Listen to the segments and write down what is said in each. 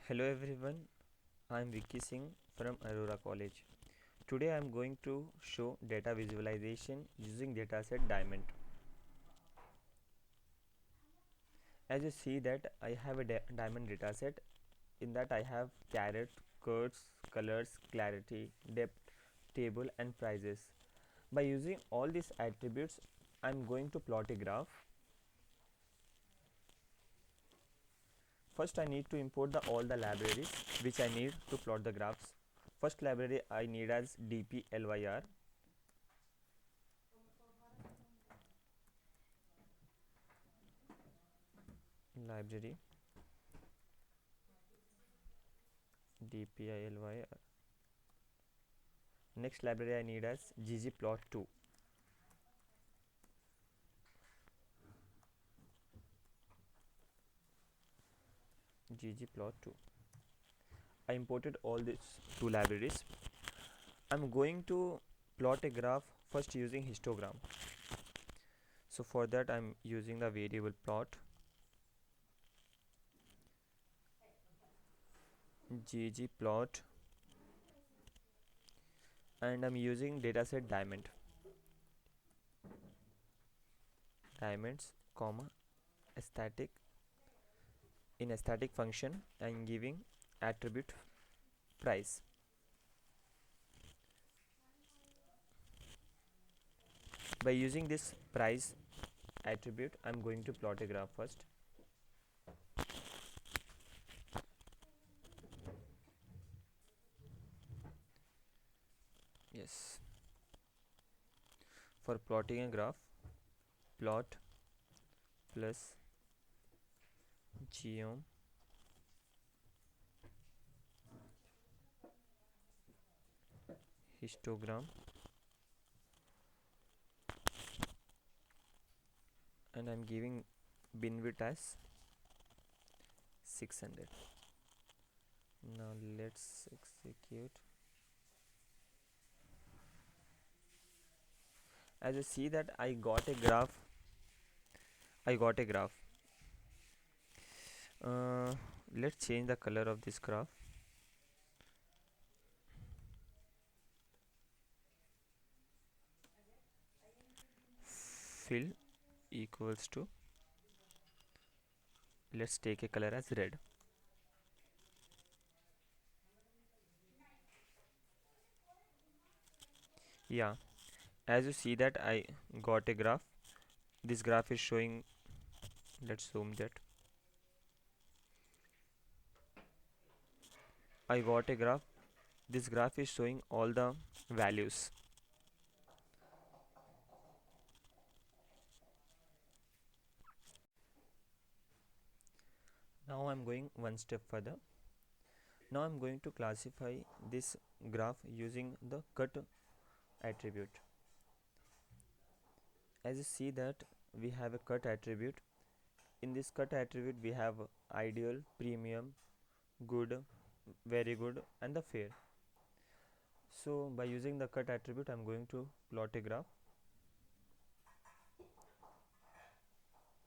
Hello everyone, I am Vicky Singh from Aurora College. Today I am going to show data visualization using dataset Diamond. As you see that I have a Diamond dataset. In that I have caret, curves, colors, clarity, depth, table and prices. By using all these attributes, I am going to plot a graph. First I need to import all the libraries which I need to plot the graphs. First library I need as dplyr. Library dplyr. Next library I need as ggplot2. ggplot2. I imported all these two libraries. I'm going to plot a graph first using histogram. So for that I'm using the variable plot ggplot and I'm using dataset diamonds comma static. In a static function I'm giving attribute price. By using this price attribute I'm going to plot a graph first. Yes, for plotting a graph, plot plus geom histogram and I'm giving bin width as 600. Now let's execute. As you see that I got a graph. Let's change the color of this graph. Fill equals to, let's take a color as red. Yeah, as you see that I got a graph. This graph is showing, let's zoom that. I got a graph. This graph is showing all the values. Now I'm going one step further. Now I'm going to classify this graph using the cut attribute. As you see that we have a cut attribute. In this cut attribute we have ideal, premium, good, very good and the fair. So by using the cut attribute I'm going to plot a graph.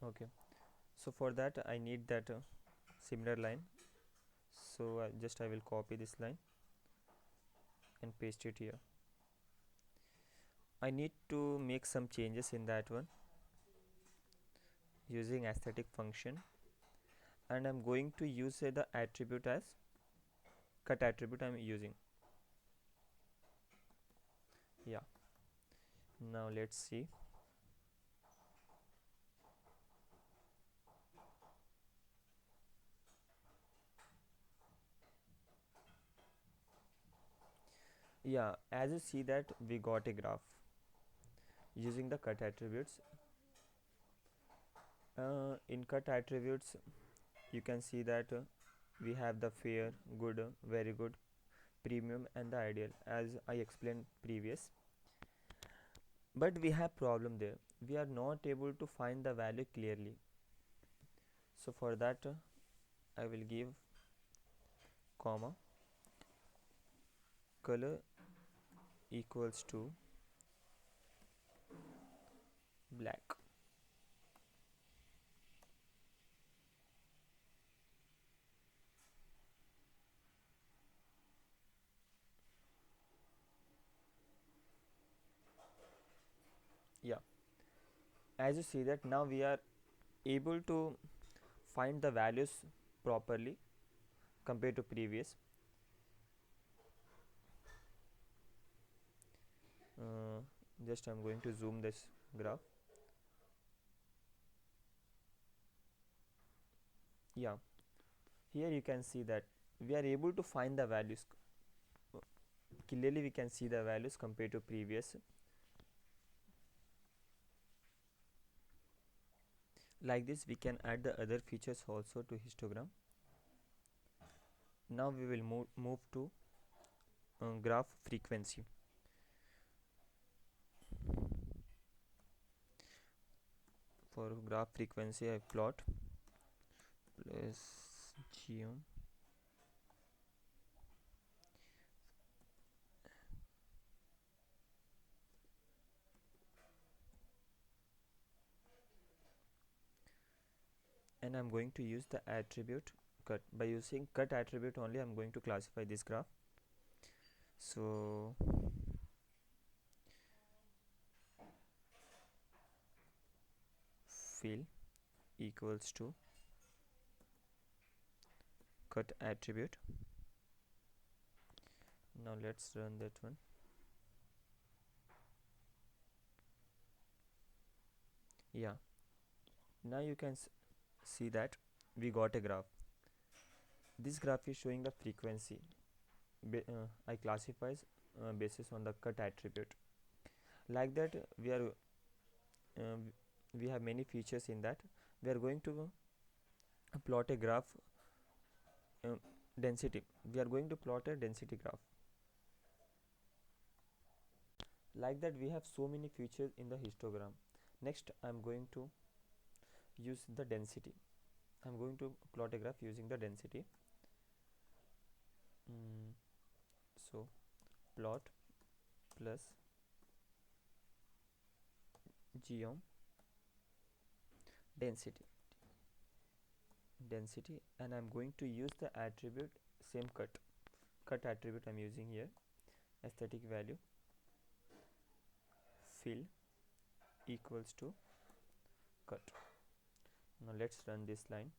Okay, so for that I need that similar line. So I will copy this line and paste it here. I need to make some changes in that one using aesthetic function, and I'm going to use the attribute as cut attribute I'm using. Yeah, now let's see. Yeah, as you see that we got a graph using the cut attributes. In cut attributes you can see that we have the fair, good, very good, premium and the ideal as I explained previous. But we have problem there. We are not able to find the value clearly. So for that I will give comma color equals to black. Yeah, as you see that now we are able to find the values properly compared to previous. uh, just I'm going to zoom this graph. Yeah, here you can see that we are able to find the values clearly. We can see the values compared to previous. Like this we can add the other features also to histogram. Now we will move to graph frequency. For graph frequency I plot plus geom and I'm going to use the attribute cut. By using cut attribute only I'm going to classify this graph. So fill equals to cut attribute. Now let's run that one. Yeah, now you can see that we got a graph. This graph is showing the frequency. I classifies basis on the cut attribute. Like that we have many features in that. We are going to plot a graph density. We are going to plot a density graph. Like that we have so many features in the histogram. Next I'm going to use the density. I'm going to plot a graph using the density. So plot plus geom density and I'm going to use the attribute same cut attribute I'm using here. Aesthetic value fill equals to cut. Now let's run this line.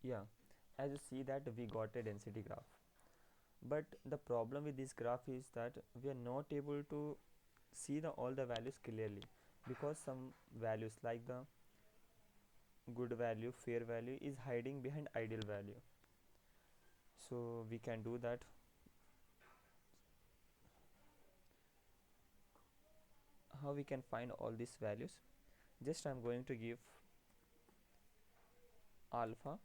Yeah, as you see that we got a density graph, but the problem with this graph is that we are not able to see all the values clearly, because some values like the good value, fair value is hiding behind ideal value. So we can do that. How we can find all these values? Just I'm going to give alpha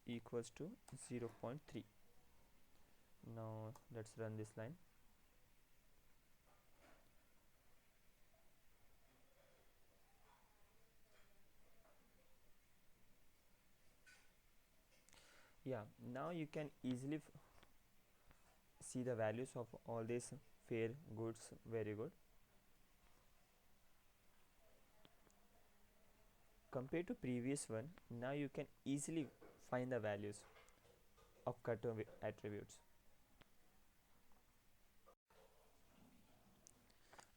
equals to 0.3. Now let's run this line. Yeah, now you can easily see the values of all these fair, goods, very good. Compared to previous one, now you can easily find the values of cut attributes.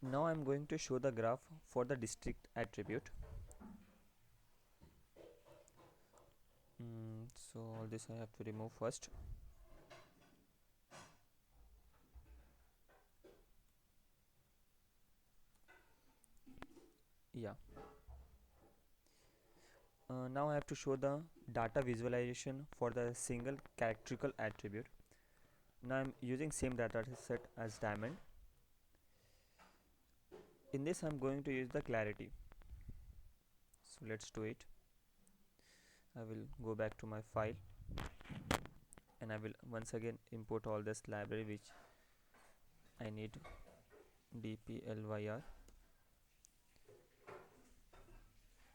Now I'm going to show the graph for the district attribute. So all this I have to remove first. Yeah. Now I have to show the data visualization for the single characteristical attribute. Now I'm using same data set as diamond. In this I'm going to use the clarity. So let's do it. I will go back to my file and I will once again import all this library which I need. dplyr.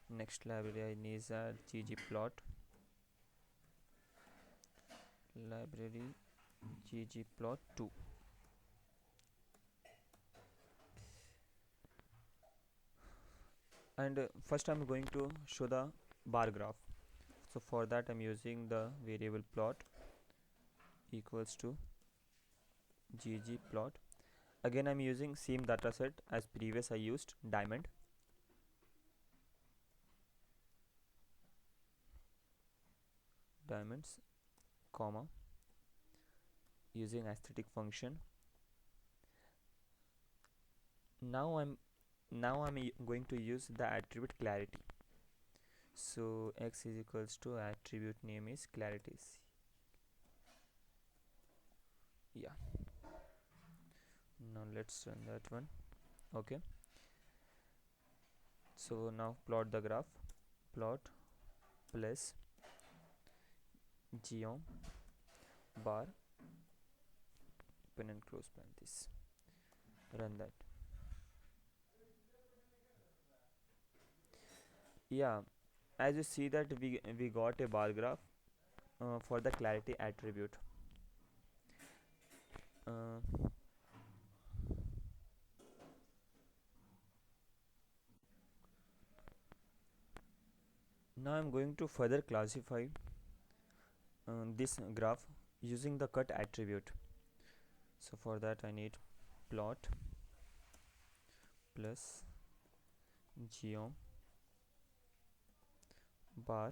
Next library I need is ggplot. Library ggplot2. And first I'm going to show the bar graph. So for that I'm using the variable plot equals to ggplot. Again I'm using same dataset as previous. I used diamonds, comma, using aesthetic function. Now I'm going to use the attribute clarity. So x is equals to attribute name is clarity. Yeah, now let's run that one. Okay, so now plot the graph. Plot plus geom bar, open and close parenthesis, run that. Yeah, as you see that we got a bar graph for the clarity attribute. uh, Now I'm going to further classify this graph using the cut attribute. So for that I need plot plus geom bar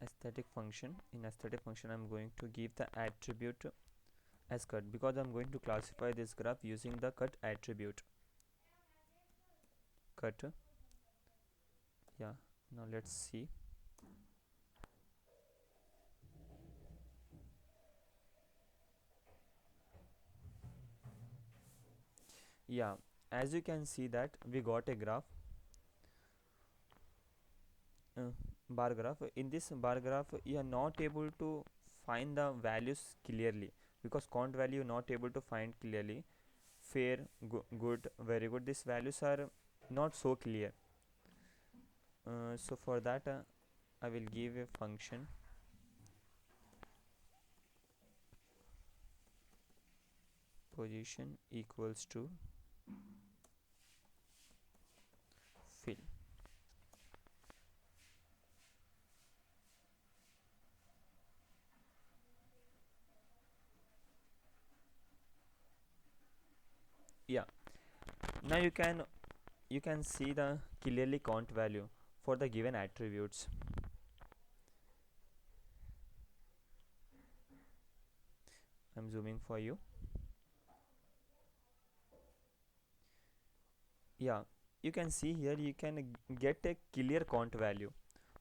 aesthetic function. In aesthetic function I'm going to give the attribute as cut, because I'm going to classify this graph using the cut attribute. Cut. Yeah, now let's see. Yeah, as you can see that we got a graph, uh, bar graph. In this bar graph you are not able to find the values clearly, because count value not able to find clearly. Fair, good, very good, these values are not so clear. So for that I will give a function position equals to fill. Yeah, now you can see the clearly count value for the given attributes. I'm zooming for you. Yeah, you can see here you can get a clear count value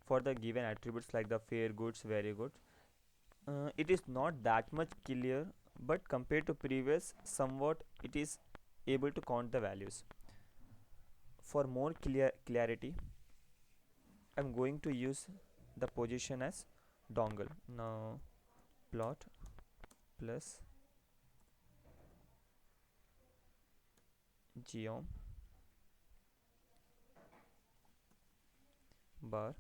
for the given attributes like the fair, goods, very good. It is not that much clear, but compared to previous somewhat it is able to count the values. For more clarity I'm going to use the position as dongle. Now plot plus geom bar,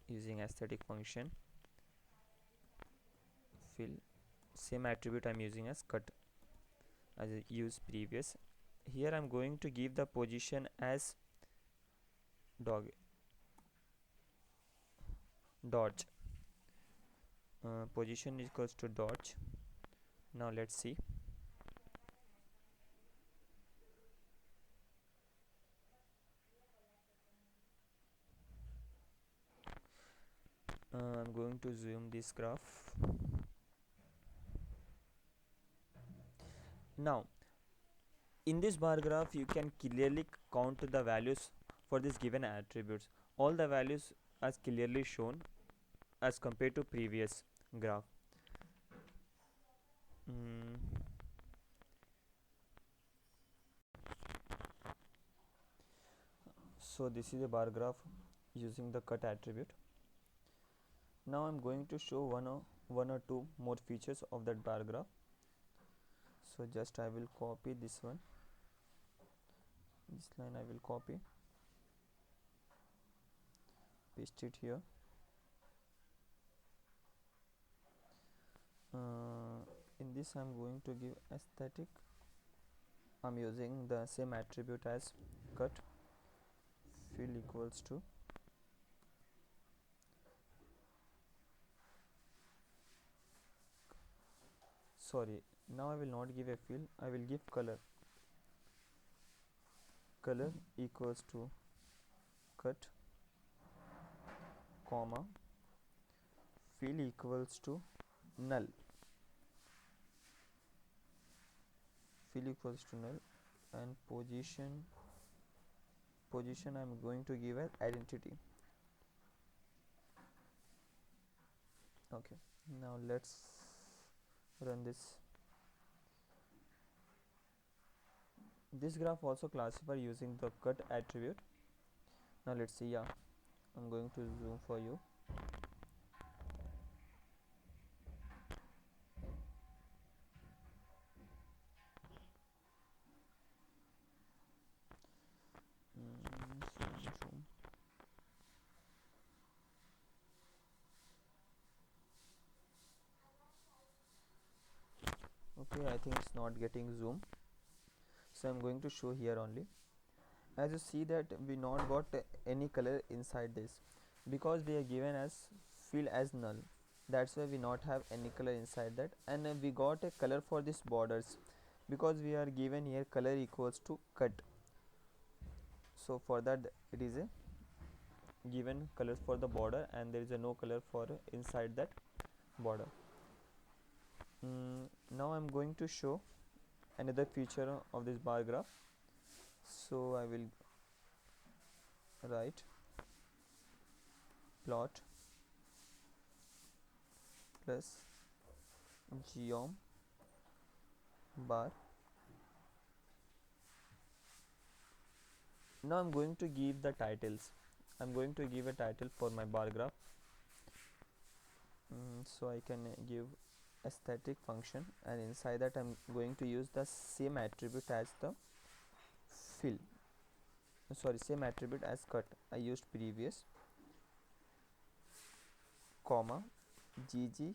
using aesthetic function fill, same attribute I'm using as cut as I used previous. Here I'm going to give the position as dog dodge. Position equals to dodge. Now let's see. I'm going to zoom this graph. Now in this bar graph you can clearly count the values for this given attributes. All the values are clearly shown as compared to previous graph. So this is a bar graph using the cut attribute. Now I'm going to show one or two more features of that bar graph. So just I will copy this one, this line I will copy, paste it here. In this I'm going to give aesthetic I'm using the same attribute as cut, fill equals to sorry, now I will not give a fill, I will give color. Color equals to cut, comma, fill equals to null, fill equals to null, and position I'm going to give as identity. Okay, now let's run this. This graph also classified using the cut attribute. Now let's see. Yeah, I'm going to zoom for you. Zoom. Okay, I think it's not getting zoom, so I'm going to show here only. As you see that we not got any color inside this because we are given as fill as null, that's why we not have any color inside that. And we got a color for this borders because we are given here color equals to cut, so for that it is a given colors for the border and there is a no color for inside that border. Now I'm going to show another feature of this bar graph, so I will write plot plus geom bar. Now I'm going to give the titles. I'm going to give a title for my bar graph, so I can give aesthetic function, and inside that I'm going to use the same attribute as the fill, same attribute as cut I used previous, comma gg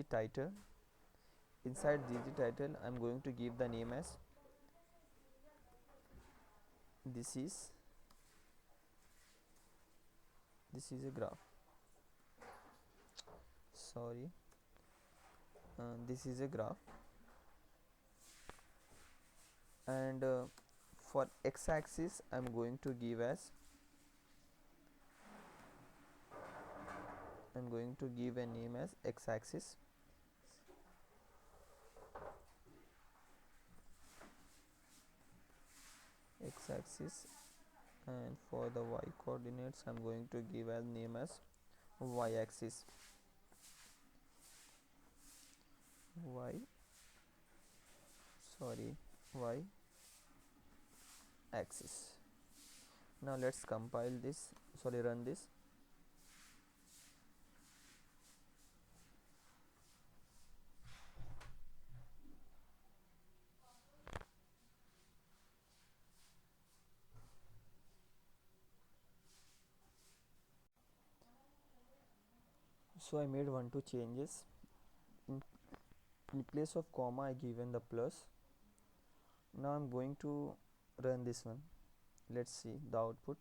title. Inside gg title I'm going to give the name as this is a graph, sorry, this is a graph. And for x-axis I'm going to give as a name as x-axis, and for the y coordinates I'm going to give as name as y-axis, y axis. Now let's compile this, run this. So I made 1-2 changes. In place of comma I given the plus. Now I'm going to run this one. Let's see the output.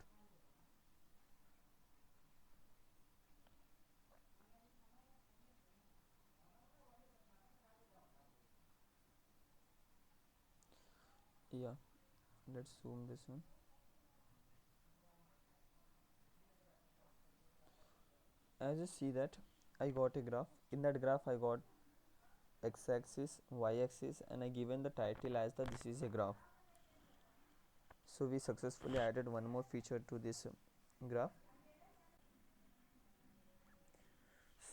Yeah, let's zoom this one. As you see that I got a graph. In that graph I got x-axis, y-axis, and I given the title as the this is a graph. So we successfully added one more feature to this graph.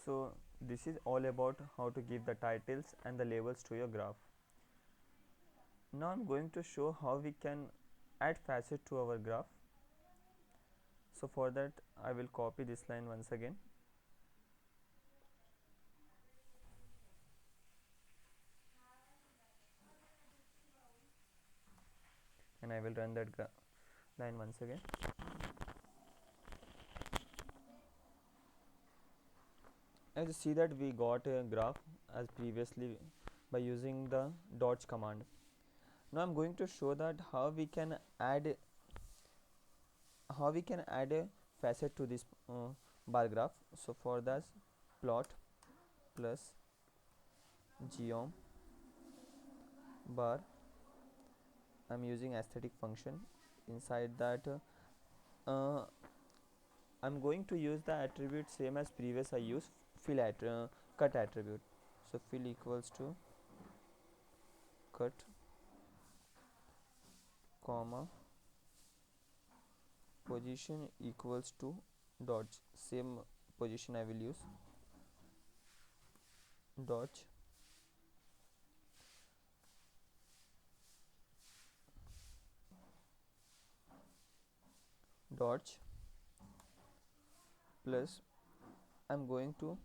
So this is all about how to give the titles and the labels to your graph. Now I'm going to show how we can add facet to our graph. So for that I will copy this line once again. And I will run that line once again. As you see that we got a graph as previously by using the dodge command. Now I'm going to show that how we can add a facet to this bar graph. So for that, plot plus geom bar, I'm using aesthetic function. Inside that I'm going to use the attribute same as previous I used, cut attribute. So fill equals to cut, comma, position equals to dodge, same position I will use, dodge, dodge plus I'm going to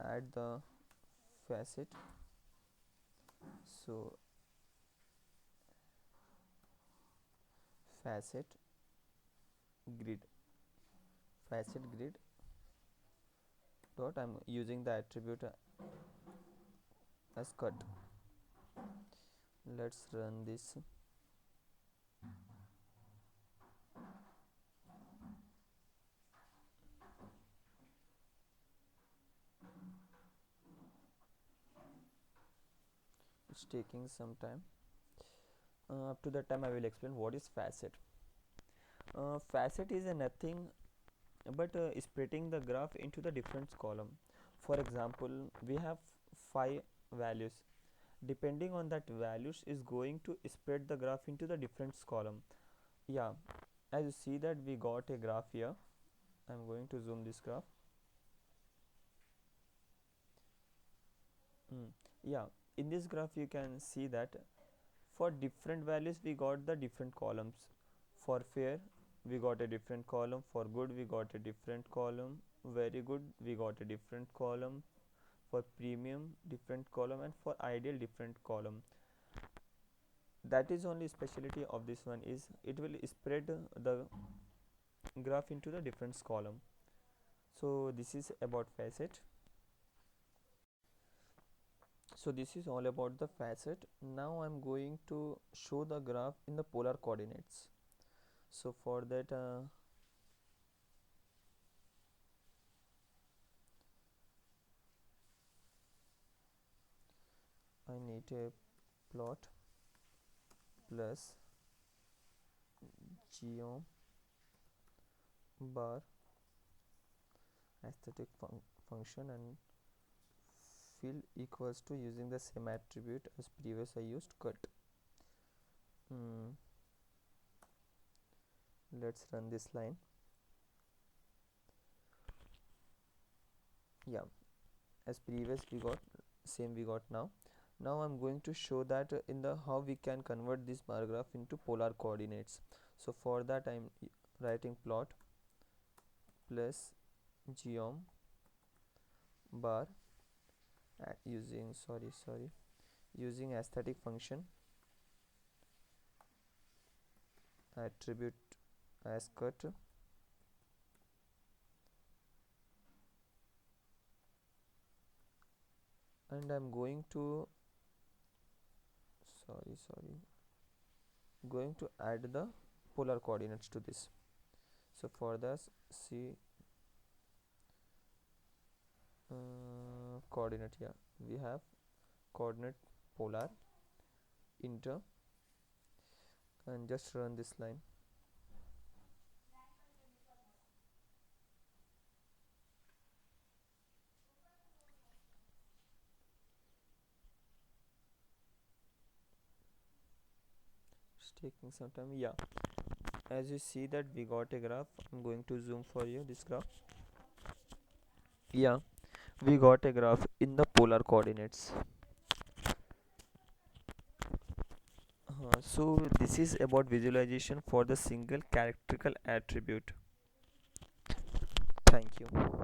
add the facet. So facet grid, dot, I'm using the attribute as cut. Let's run this. It's taking some time. Up to that time I will explain what is facet. Facet is a nothing but splitting the graph into the different column. For example, we have 5 values. Depending on that values is going to split the graph into the different column. Yeah, as you see that we got a graph here. I'm going to zoom this graph. Yeah, in this graph you can see that for different values we got the different columns. For fair we got a different column, for good we got a different column, very good we got a different column, for premium different column, and for ideal different column. That is only specialty of this one, is it will spread the graph into the different column. So this is about facet. So this is all about the facet. Now I'm going to show the graph in the polar coordinates. So for that I need a plot plus geom bar aesthetic function and fill equals to, using the same attribute as previous I used, cut. Let's run this line. Yeah, as previous we got, same we got now. Now I'm going to show that in the how we can convert this bar graph into polar coordinates. So for that I'm writing plot plus geom bar using using aesthetic function, attribute as cut, and I'm going to going to add the polar coordinates to this. So for this, see coordinate here, we have coordinate polar inter, and just run this line. It's taking some time. Yeah, as you see that we got a graph. I'm going to zoom for you this graph. Yeah, we got a graph in the polar coordinates. So this is about visualization for the single characteristical attribute. Thank you.